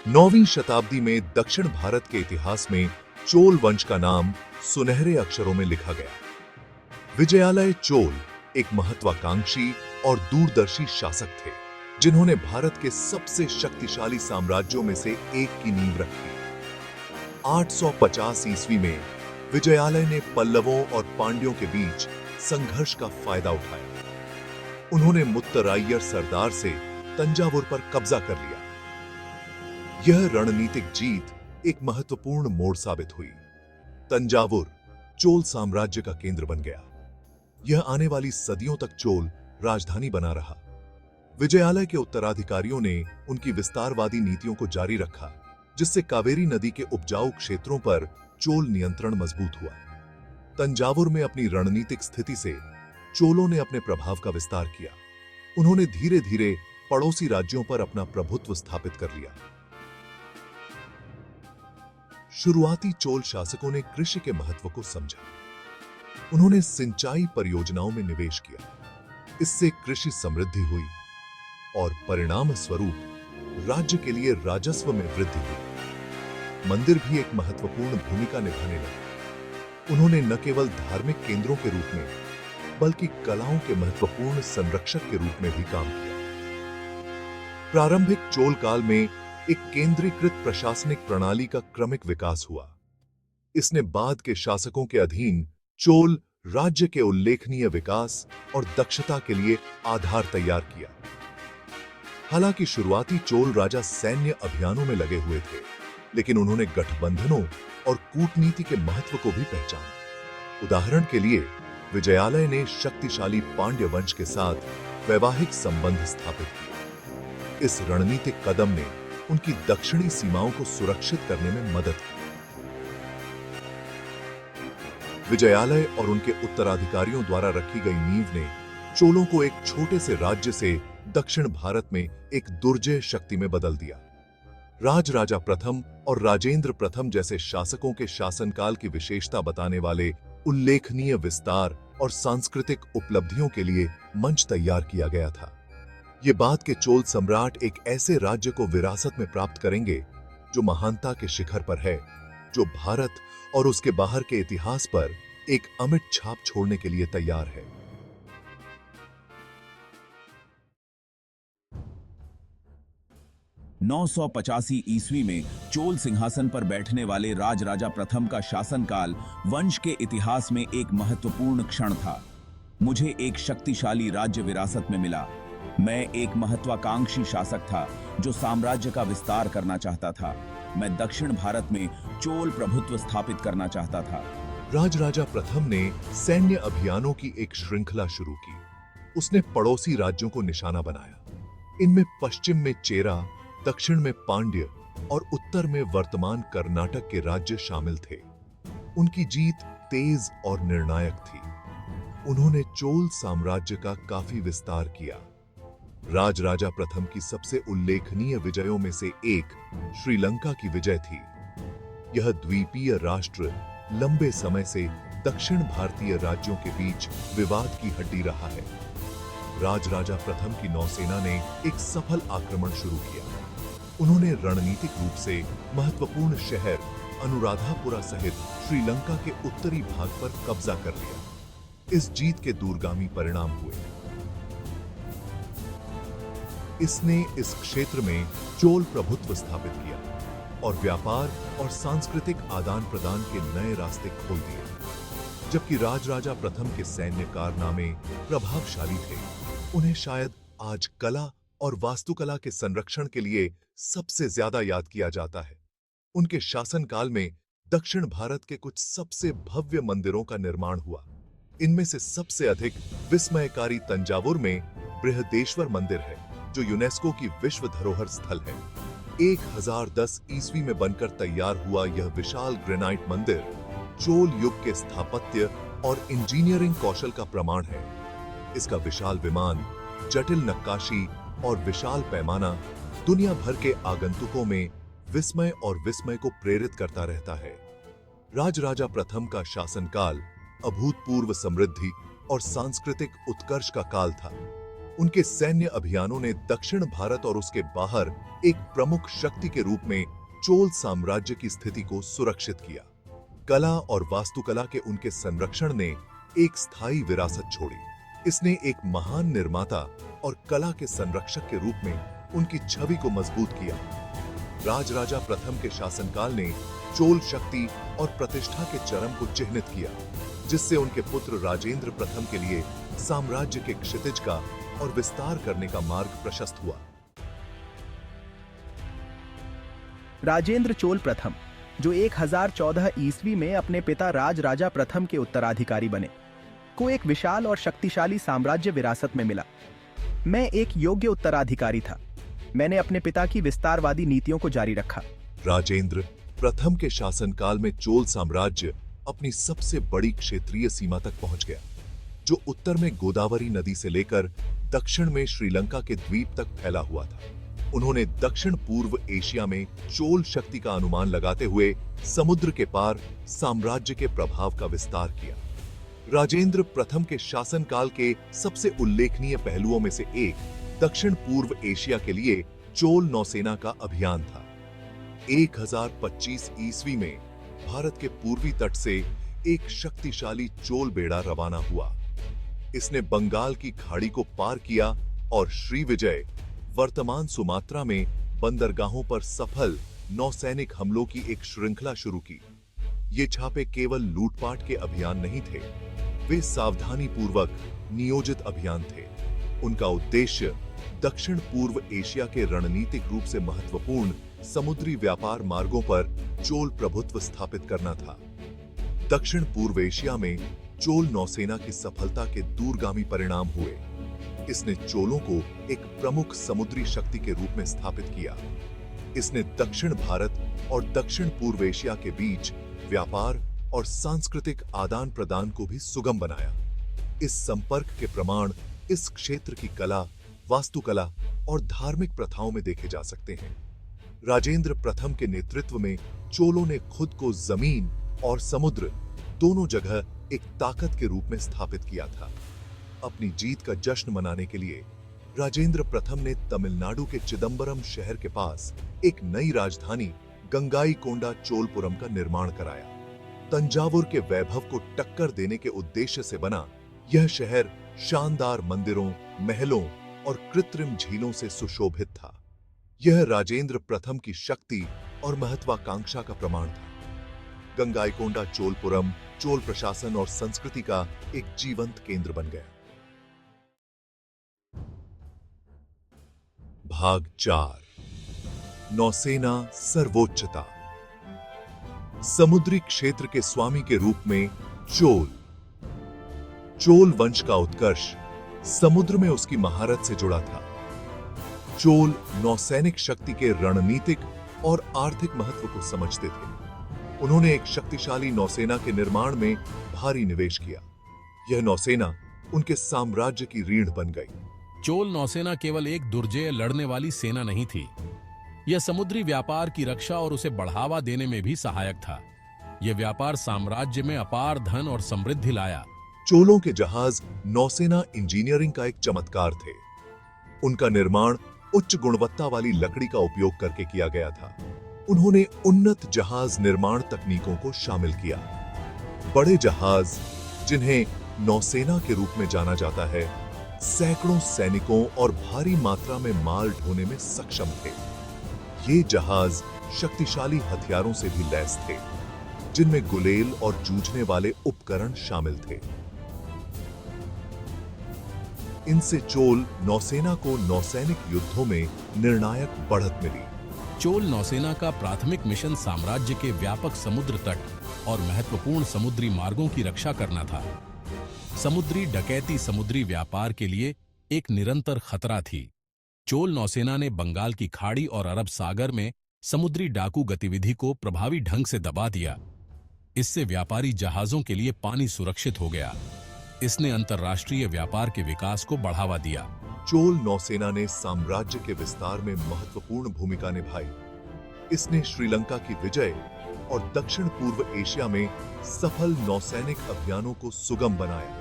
9वीं शताब्दी में दक्षिण भारत के इतिहास में चोल वंश का नाम सुनहरे अक्षरों में लिखा गया। विजयालय चोल एक महत्वाकांक्षी और दूरदर्शी शासक थे, जिन्होंने भारत के सबसे शक्तिशाली साम्राज्यों में से एक की नींव रखी। 850 ईस्वी में विजयालय ने पल्लवों और पांड्यों के बीच संघर्ष का फायदा उठाया। उन्होंने मुत्तराय्यर सरदार से तंजावुर पर कब्जा कर लिया। यह रणनीतिक जीत एक महत्वपूर्ण मोड़ साबित हुई। तंजावुर चोल साम्राज्य का केंद्र बन गया। यह आने वाली सदियों तक चोल राजधानी बना रहा। विजयालय के उत्तराधिकारियों ने उनकी विस्तारवादी नीतियों को जारी रखा, जिससे कावेरी नदी के उपजाऊ क्षेत्रों पर चोल नियंत्रण मजबूत हुआ। तंजावुर में अपनी रणनीतिक स्थिति से चोलों ने अपने प्रभाव का विस्तार किया। उन्होंने धीरे धीरे पड़ोसी राज्यों पर अपना प्रभुत्व स्थापित कर लिया। शुरुआती चोल शासकों ने कृषि के महत्व को समझा। उन्होंने सिंचाई परियोजनाओं में निवेश किया। इससे कृषि समृद्धि हुई और परिणाम स्वरूप राज्य के लिए राजस्व में वृद्धि हुई। मंदिर भी एक महत्वपूर्ण भूमिका निभाने लगे। उन्होंने न केवल धार्मिक केंद्रों के रूप में, बल्कि कलाओं के महत्वपूर्ण संरक्षक के रूप में भी काम किया। प्रारंभिक चोल काल में एक केंद्रीकृत प्रशासनिक प्रणाली का क्रमिक विकास हुआ। इसने बाद के शासकों के अधीन चोल राज्य के उल्लेखनीय विकास और दक्षता के लिए आधार तैयार किया। हालांकि शुरुआती चोल राजा सैन्य अभियानों में लगे हुए थे, लेकिन उन्होंने गठबंधनों और कूटनीति के महत्व को भी पहचाना। उदाहरण के लिए विजयालय ने शक्तिशाली पांड्य वंश के साथ वैवाहिक संबंध स्थापित किए। इस रणनीतिक कदम ने उनकी दक्षिणी सीमाओं को सुरक्षित करने में मदद की। विजयालय और उनके उत्तराधिकारियों द्वारा रखी गई नींव ने चोलों को एक छोटे से राज्य से दक्षिण भारत में एक दुर्जय शक्ति में बदल दिया। राजराजा प्रथम और राजेंद्र प्रथम जैसे शासकों के शासनकाल की विशेषता बताने वाले उल्लेखनीय विस्तार और सांस्कृतिक उपलब्धियों के लिए मंच तैयार किया गया था। ये बात के चोल सम्राट एक ऐसे राज्य को विरासत में प्राप्त करेंगे जो महानता के शिखर पर है, जो भारत और उसके बाहर के इतिहास पर एक अमिट छाप छोड़ने के लिए तैयार है। ईस्वी में चोल सिंहासन पर बैठने वाले राजराजा प्रथम का शासनकाल वंश के इतिहास में एक महत्वपूर्ण क्षण था। मुझे एक शक्तिशाली राज्य विरासत में मिला। मैं एक महत्वाकांक्षी शासक था जो साम्राज्य का विस्तार करना चाहता था। मैं दक्षिण भारत में चोल प्रभुत्व स्थापित करना चाहता था। राजराजा प्रथम ने सैन्य अभियानों की एक श्रृंखला शुरू की। उसने पड़ोसी राज्यों को निशाना बनाया। इनमें पश्चिम में चेरा, दक्षिण में पांड्य और उत्तर में वर्तमान कर्नाटक के राज्य शामिल थे। उनकी जीत तेज और निर्णायक थी। उन्होंने चोल साम्राज्य का काफी विस्तार किया। राजराजा प्रथम की सबसे उल्लेखनीय विजयों में से एक श्रीलंका की विजय थी। यह द्वीपीय राष्ट्र लंबे समय से दक्षिण भारतीय राज्यों के बीच विवाद की हड्डी रहा है। राजराजा प्रथम की नौसेना ने एक सफल आक्रमण शुरू किया। उन्होंने रणनीतिक रूप से महत्वपूर्ण शहर अनुराधापुरा सहित श्रीलंका के उत्तरी भाग पर कब्जा कर लिया। इस जीत के दूरगामी परिणाम हुए। इसने इस क्षेत्र में चोल प्रभुत्व स्थापित किया और व्यापार और सांस्कृतिक आदान प्रदान के नए रास्ते खोल दिए। जबकि राजराजा प्रथम के सैन्य कारनामे प्रभावशाली थे, उन्हें शायद आज कला और वास्तुकला के संरक्षण के लिए सबसे ज्यादा याद किया जाता है। उनके शासनकाल में दक्षिण भारत के कुछ सबसे भव्य मंदिरों का निर्माण हुआ। इनमें से सबसे अधिक विस्मयकारी तंजावुर में बृहदेश्वर मंदिर है, जो यूनेस्को की विश्व धरोहर स्थल है। 1010 ईस्वी में बनकर तैयार हुआ यह विशाल ग्रेनाइट मंदिर चोल युग के स्थापत्य और इंजीनियरिंग कौशल का प्रमाण है। इसका विशाल विमान, जटिल नक्काशी और विशाल पैमाना दुनिया भर के आगंतुकों में विस्मय और विस्मय को प्रेरित करता रहता है। राजराजा प्रथम का शासनकाल अभूतपूर्व समृद्धि और सांस्कृतिक उत्कर्ष का काल था। उनके सैन्य अभियानों ने दक्षिण भारत और उसके बाहर एक प्रमुख शक्ति के रूप में चोल साम्राज्य की स्थिति को सुरक्षित किया। कला और वास्तुकला के उनके संरक्षण ने एक स्थायी विरासत छोड़ी। इसने एक महान निर्माता और कला के संरक्षक के रूप में उनकी छवि को मजबूत किया। राजराजा प्रथम के शासनकाल ने चोल शक्ति और प्रतिष्ठा के चरम को चिह्नित किया, जिससे उनके पुत्र राजेंद्र प्रथम के लिए साम्राज्य के क्षितिज का और विस्तार करने का मार्ग प्रशस्त हुआ। राजेंद्र चोल प्रथम, जो 1014 ईस्वी में अपने पिता राजराजा प्रथम के उत्तराधिकारी बने, को एक विशाल और शक्तिशाली साम्राज्य विरासत में मिला। मैं एक योग्य उत्तराधिकारी था। मैंने अपने पिता की विस्तारवादी नीतियों को जारी रखा। राजेंद्र प्रथम के शासनकाल में चोल साम्राज्य अपनी सबसे बड़ी क्षेत्रीय सीमा तक पहुंच गया, जो उत्तर में गोदावरी नदी से लेकर दक्षिण में श्रीलंका के द्वीप तक फैला हुआ था। उन्होंने दक्षिण पूर्व एशिया में चोल शक्ति का अनुमान लगाते हुए समुद्र के पार साम्राज्य के प्रभाव का विस्तार किया। राजेंद्र प्रथम के शासनकाल के सबसे उल्लेखनीय पहलुओं में से एक दक्षिण पूर्व एशिया के लिए चोल नौसेना का अभियान था। 1025 ईस्वी में भारत के पूर्वी तट से एक शक्तिशाली चोल बेड़ा रवाना हुआ। इसने बंगाल की खाड़ी को पार किया और श्रीविजय, वर्तमान सुमात्रा में बंदरगाहों पर सफल नौसैनिक हमलों की एक श्रृंखला शुरू की। ये छापे केवल लूटपाट के अभियान नहीं थे, वे सावधानी पूर्वक नियोजित अभियान थे। उनका उद्देश्य दक्षिण पूर्व एशिया के रणनीतिक रूप से महत्वपूर्ण समुद्री व्यापार मार्गों पर चोल प्रभुत्व स्थापित करना था। दक्षिण पूर्व एशिया में चोल नौसेना की सफलता के दूरगामी परिणाम हुए। इसने चोलों को एक प्रमुख समुद्री शक्ति के रूप में स्थापित किया। इसने दक्षिण भारत और दक्षिण पूर्व एशिया के बीच व्यापार और सांस्कृतिक आदान प्रदान को भी सुगम बनाया। इस संपर्क के प्रमाण इस क्षेत्र की कला, वास्तुकला और धार्मिक प्रथाओं में देखे जा सकते हैं। राजेंद्र प्रथम के नेतृत्व में चोलों ने खुद को जमीन और समुद्र दोनों जगह एक ताकत के रूप में स्थापित किया था। अपनी जीत का जश्न मनाने के लिए राजेंद्र प्रथम ने तमिलनाडु के चिदंबरम शहर के पास एक नई राजधानी गंगाईकोंडा चोलपुरम का निर्माण कराया। तंजावुर के वैभव को टक्कर देने के उद्देश्य से बना यह शहर शानदार मंदिरों, महलों और कृत्रिम झीलों से सुशोभित था। यह राजेंद्र प्रथम की शक्ति और महत्वाकांक्षा का प्रमाण था। गंगाईकोंडा चोलपुरम चोल प्रशासन और संस्कृति का एक जीवंत केंद्र बन गया। भाग 4, नौसेना सर्वोच्चता। समुद्री क्षेत्र के स्वामी के रूप में चोल वंश का उत्कर्ष समुद्र में उसकी महारत से जुड़ा था। चोल नौसैनिक शक्ति के रणनीतिक और आर्थिक महत्व को समझते थे। उन्होंने एक शक्तिशाली नौसेना के निर्माण में भारी निवेश किया। यह नौसेना उनके साम्राज्य की रीढ़ बन गई। चोल नौसेना केवल एक दुर्जेय लड़ने वाली सेना नहीं थी, यह समुद्री व्यापार की रक्षा और उसे बढ़ावा देने में भी सहायक था। यह व्यापार साम्राज्य में अपार धन और समृद्धि लाया। चोलों के जहाज नौसेना इंजीनियरिंग का एक चमत्कार थे। उनका निर्माण उच्च गुणवत्ता वाली लकड़ी का उपयोग करके किया गया था। उन्होंने उन्नत जहाज निर्माण तकनीकों को शामिल किया। बड़े जहाज, जिन्हें नौसेना के रूप में जाना जाता है, सैकड़ों सैनिकों और भारी मात्रा में माल ढोने में सक्षम थे। ये जहाज शक्तिशाली हथियारों से भी लैस थे, जिनमें गुलेल और जूझने वाले उपकरण शामिल थे। इनसे चोल नौसेना को नौसैनिक युद्धों में निर्णायक बढ़त मिली। चोल नौसेना का प्राथमिक मिशन साम्राज्य के व्यापक समुद्र तट और महत्वपूर्ण समुद्री मार्गों की रक्षा करना था। समुद्री डकैती समुद्री व्यापार के लिए एक निरंतर खतरा थी। चोल नौसेना ने बंगाल की खाड़ी और अरब सागर में समुद्री डाकू गतिविधि को प्रभावी ढंग से दबा दिया। इससे व्यापारी जहाजों के लिए पानी सुरक्षित हो गया। इसने अंतर्राष्ट्रीय व्यापार के विकास को बढ़ावा दिया। चोल नौसेना ने साम्राज्य के विस्तार में महत्वपूर्ण भूमिका निभाई। इसने श्रीलंका की विजय और दक्षिण पूर्व एशिया में सफल नौसैनिक अभियानों को सुगम बनाया।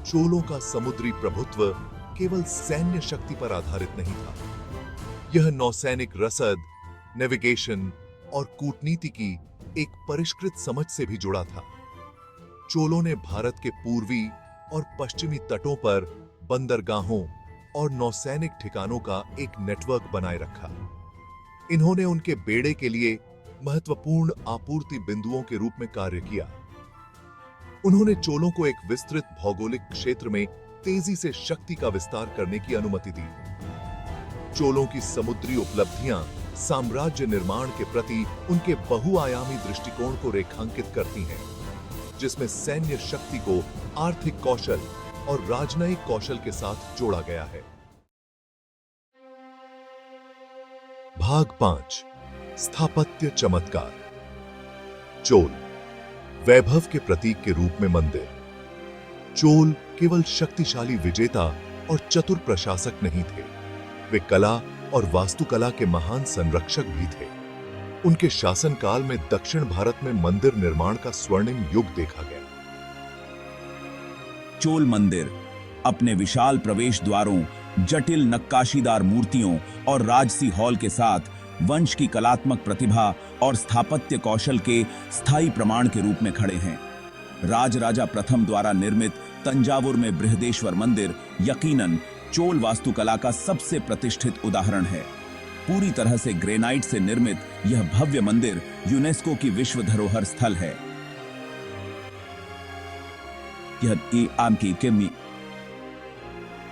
चोलों का समुद्री प्रभुत्व केवल सैन्य शक्ति पर आधारित नहीं था। यह नौसैनिक रसद, नेविगेशन और कूटनीति की एक परिष्कृत समझ से भी जुड़ा था। चोलों ने भारत के पूर्वी और पश्चिमी तटों पर बंदरगाहों और नौसैनिक ठिकानों का एक नेटवर्क बनाए रखा। इन्होंने उनके बेड़े के लिए महत्वपूर्ण आपूर्ति बिंदुओं के रूप में कार्य किया। उन्होंने चोलों को एक विस्तृत भौगोलिक क्षेत्र में तेजी से शक्ति का विस्तार करने की अनुमति दी। चोलों की समुद्री उपलब्धियां साम्राज्य निर्माण के प्रति उनके बहुआयामी दृष्टिकोण को रेखांकित करती हैं, जिसमें सैन्य शक्ति को आर्थिक कौशल और राजनयिक कौशल के साथ जोड़ा गया है। भाग 5 स्थापत्य चमत्कार। चोल वैभव के प्रतीक के रूप में मंदिर। चोल केवल शक्तिशाली विजेता और चतुर प्रशासक नहीं थे, वे कला और वास्तुकला के महान संरक्षक भी थे। उनके शासनकाल में दक्षिण भारत में मंदिर निर्माण का स्वर्णिम युग देखा गया। चोल मंदिर अपने विशाल प्रवेश द्वारों, जटिल नक्काशीदार मूर्तियों और राजसी हॉल के साथ वंश की कलात्मक प्रतिभा और स्थापत्य कौशल के स्थायी प्रमाण के रूप में खड़े हैं। राजराजा प्रथम द्वारा निर्मित तंजावुर में बृहदेश्वर मंदिर यकीनन चोल वास्तुकला का सबसे प्रतिष्ठित उदाहरण है। पूरी तरह से ग्रेनाइट से निर्मित यह भव्य मंदिर यूनेस्को की विश्व धरोहर स्थल है। यह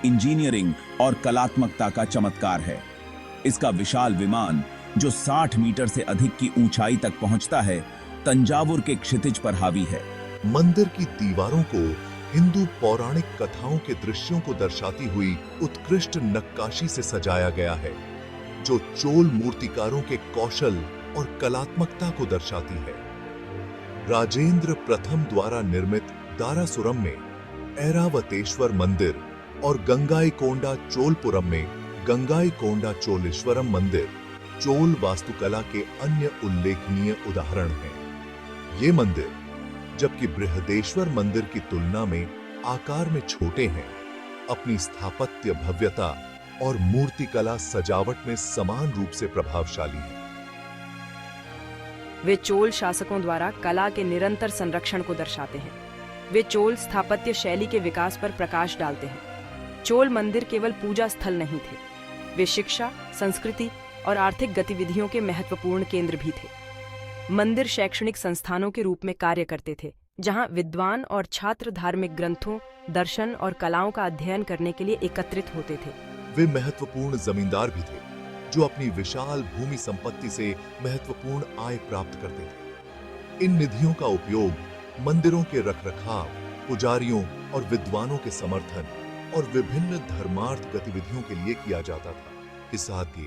इंजीनियरिंग और कलात्मकता का चमत्कार है। इसका विशाल विमान जो 60 मीटर से अधिक की ऊंचाई तक पहुंचता है, तंजावुर के क्षितिज पर हावी है। मंदिर की दीवारों को हिंदू पौराणिक कथाओं के दृश्यों को दर्शाती हुई उत्कृष्ट नक्काशी से सजाया गया है, जो चोल मूर्तिकारों के कौशल और कलात्मकता को दर्शाती है। राजेंद्र प्रथम द्वारा निर्मित दारासुरम में ऐरावतेश्वर मंदिर और गंगाईकोंडा चोलपुरम में गंगाईकोंडा चोलेश्वरम मंदिर चोल वास्तुकला के अन्य उल्लेखनीय उदाहरण हैं। ये मंदिर, जबकि बृहदेश्वर मंदिर की तुलना में आकार में छोटे हैं, अपनी स्थापत्य भव्यता और मूर्तिकला सजावट में समान रूप से प्रभावशाली हैं। वे चोल शासकों द्वारा कला के निरंतर संरक्षण को दर्शाते हैं। वे चोल स्थापत्य शैली के विकास पर प्रकाश डालते हैं। चोल मंदिर केवल पूजा स्थल नहीं थे, वे शिक्षा, संस्कृति और आर्थिक गतिविधियों के महत्वपूर्ण केंद्र भी थे। मंदिर शैक्षणिक संस्थानों के रूप में कार्य करते थे, जहां विद्वान और छात्र धार्मिक ग्रंथों, दर्शन और कलाओं का अध्ययन करने के लिए एकत्रित होते थे। वे महत्वपूर्ण जमींदार भी थे, जो अपनी विशाल भूमि संपत्ति से महत्वपूर्ण आय प्राप्त करते थे। इन निधियों का उपयोग मंदिरों के रखरखाव, पुजारियों और विद्वानों के समर्थन और विभिन्न धर्मार्थ गतिविधियों के लिए किया जाता था। इस साथ ही